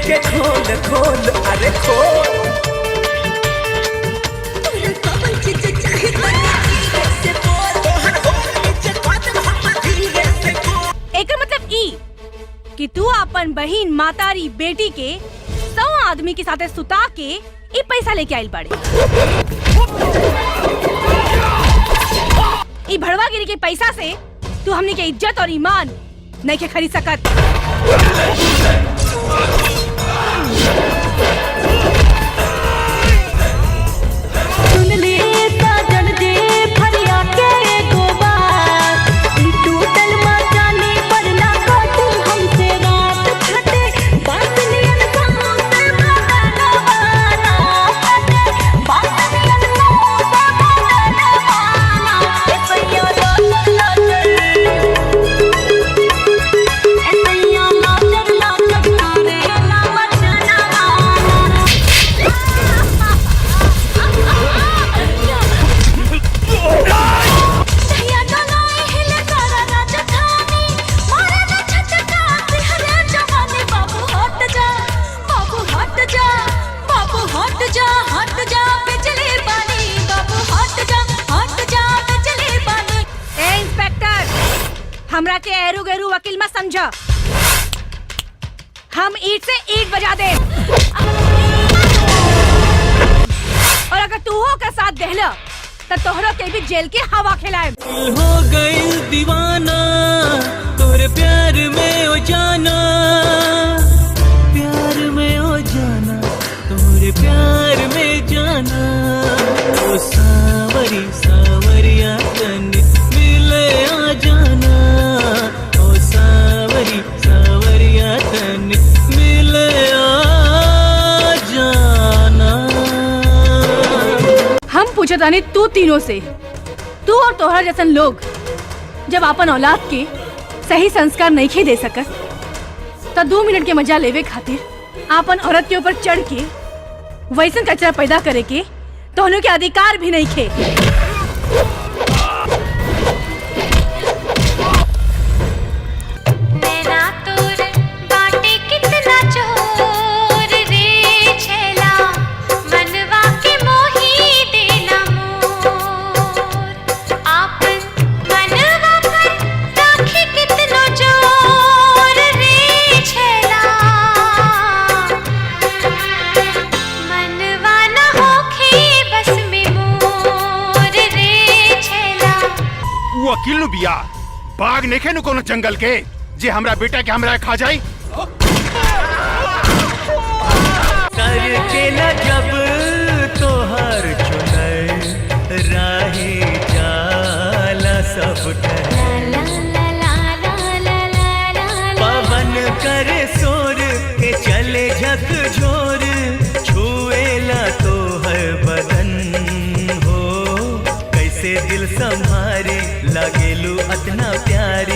के खोल खोल अरे खोल। एकर मतलब ई कि तू अपन बहिन मातारी बेटी के 100 आदमी के साथे सुता के ई पैसा लेके आइल बाड़े। ई भड़वागिरी के पैसा से तू हमनी के इज्जत और ईमान नहीं के खरीद सकत। सुन ले साजन दे फरिया के गोबार, टूटल मचाने पर ना काटू हमसे रात फटे, बात नियन कहूँ से बदलवाना फटे, बात नियन कहूँ से बदलवाना। ऐसैया लाचर लाचर, ऐसैया लाचर लाचर तारे ना मचना वाना। हमरा के एरू गैरू वकील मत समझा। हम ईट से ईट बजा दे और अगर तू हो का साथ देहला तो तोहरा के भी जेल के हवा खिलाए। हो गई दीवाना तोरे प्यार में ओ जाना, प्यार में ओ जाना, तोरे प्यार में जाना। ओ सावरी सावरिया तन मिले आ जाना, ओ सावरी सावरिया तन मिले आ जाना। हम पूछे तानी तू तीनों से, तू और तोहरा जैसन लोग जब अपन औलाद के सही संस्कार नहीं खे दे सकत तो 2 मिनट के मजा लेवे खातिर आपन औरत के ऊपर चढ़ के वैसन कचरा पैदा करे के तोहनों के अधिकार भी नहीं खे। वकील नु बिया बाग नेखे नु कोनो जंगल के जे हमरा बेटा के हमरा खा जाई। करके न जब तोहर चुनर राहे जाला सब पवन करे सोर के चले झकझोर, छुएला तोहर बदन हो कैसे दिल संभारे लागेलू अतना प्यारी।